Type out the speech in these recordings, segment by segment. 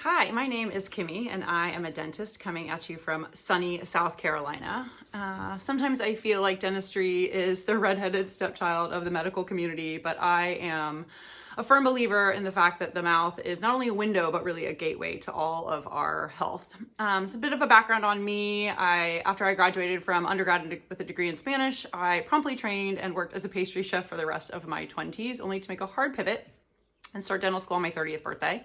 Hi, my name is Kimmy, and I am a dentist coming at you from sunny South Carolina. Sometimes I feel like dentistry is the redheaded stepchild of the medical community, but I am a firm believer in the fact that the mouth is not only a window, but really a gateway to all of our health. So a bit of a background on me. After I graduated from undergrad with a degree in Spanish, I promptly trained and worked as a pastry chef for the rest of my 20s, only to make a hard pivot and start dental school on my 30th birthday.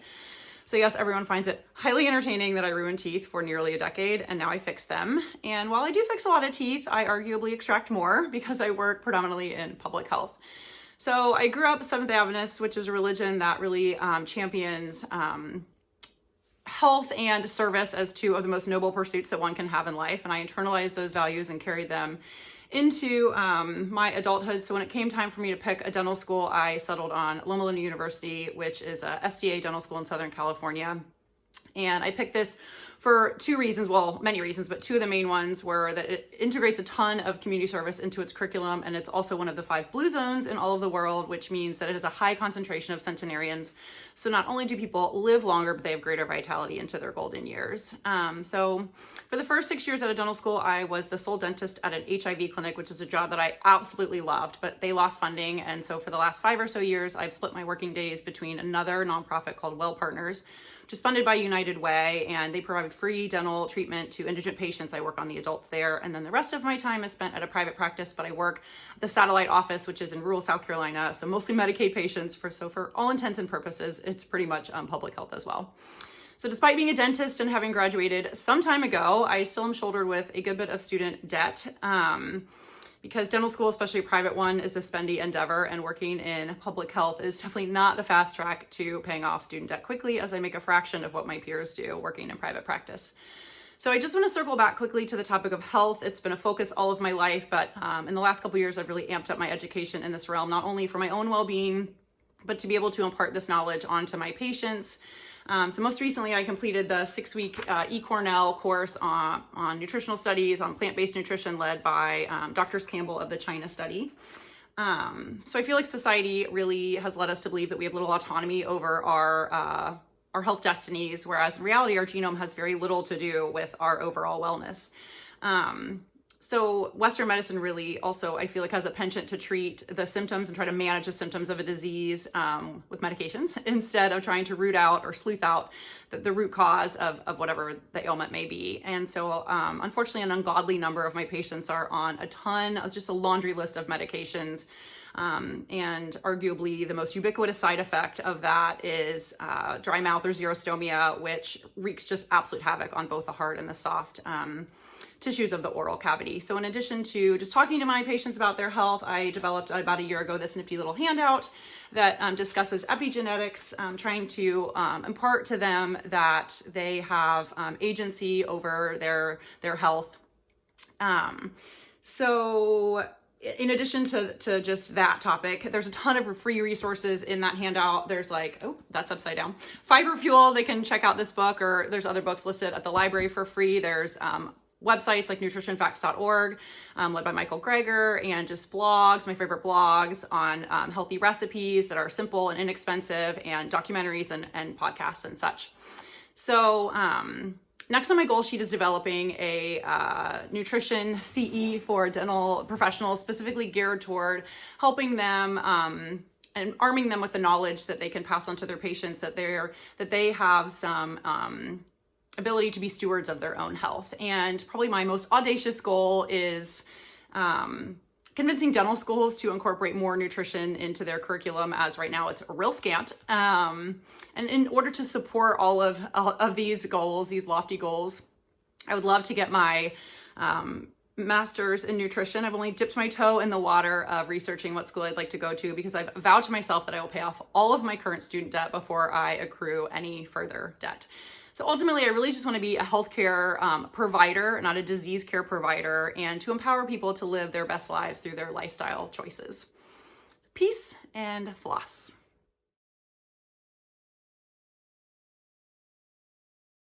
So yes, everyone finds it highly entertaining that I ruined teeth for nearly a decade, and now I fix them. And while I do fix a lot of teeth, I arguably extract more because I work predominantly in public health. So I grew up Seventh-day Adventist, which is a religion that really champions health and service as two of the most noble pursuits that one can have in life. And I internalized those values and carried them into my adulthood. So when it came time for me to pick a dental school, I settled on Loma University, which is a SDA dental school in Southern California. And I picked this for two reasons, well, many reasons, but two of the main ones were that it integrates a ton of community service into its curriculum, and it's also one of the 5 blue zones in all of the world, which means that it has a high concentration of centenarians. So not only do people live longer, but they have greater vitality into their golden years. So for the first 6 years at a dental school, I was the sole dentist at an HIV clinic, which is a job that I absolutely loved, but they lost funding. And so for the last 5 or so years, I've split my working days between another nonprofit called Well Partners, which is funded by United Way, and they provide free dental treatment to indigent patients. I work on the adults there, and then the rest of my time is spent at a private practice, but I work at the satellite office, which is in rural South Carolina, so mostly Medicaid patients. So for all intents and purposes, it's pretty much public health as well. So despite being a dentist and having graduated some time ago, I still am shouldered with a good bit of student debt. Because dental school, especially a private one, is a spendy endeavor, and working in public health is definitely not the fast track to paying off student debt quickly, as I make a fraction of what my peers do working in private practice. So I just want to circle back quickly to the topic of health. It's been a focus all of my life, but in the last couple of years, I've really amped up my education in this realm, not only for my own well-being, but to be able to impart this knowledge onto my patients. So most recently, I completed the 6-week eCornell course on nutritional studies, on plant-based nutrition, led by Drs. Campbell of the China study. So I feel like society really has led us to believe that we have little autonomy over our health destinies, whereas in reality, our genome has very little to do with our overall wellness. So Western medicine really also, I feel like, has a penchant to treat the symptoms and try to manage the symptoms of a disease with medications, instead of trying to root out or sleuth out the root cause of whatever the ailment may be. And so unfortunately, an ungodly number of my patients are on a ton of just a laundry list of medications. And arguably the most ubiquitous side effect of that is dry mouth or xerostomia, which wreaks just absolute havoc on both the hard and the soft tissues of the oral cavity. So in addition to just talking to my patients about their health, I developed about a year ago this nifty little handout that discusses epigenetics, trying to impart to them that they have agency over their health. So in addition to just that topic, there's a ton of free resources in that handout. There's that's upside down. Fiber Fuel, they can check out this book, or there's other books listed at the library for free. There's websites like nutritionfacts.org, led by Michael Greger, and just blogs, my favorite blogs on healthy recipes that are simple and inexpensive, and documentaries and podcasts and such. So next on my goal sheet is developing a nutrition CE for dental professionals, specifically geared toward helping them and arming them with the knowledge that they can pass on to their patients, that they have some ability to be stewards of their own health. And probably my most audacious goal is convincing dental schools to incorporate more nutrition into their curriculum, as right now it's real scant. And in order to support all of these goals, these lofty goals, I would love to get my master's in nutrition. I've only dipped my toe in the water of researching what school I'd like to go to, because I've vowed to myself that I will pay off all of my current student debt before I accrue any further debt. So ultimately, I really just want to be a healthcare provider, not a disease care provider, and to empower people to live their best lives through their lifestyle choices. Peace and floss.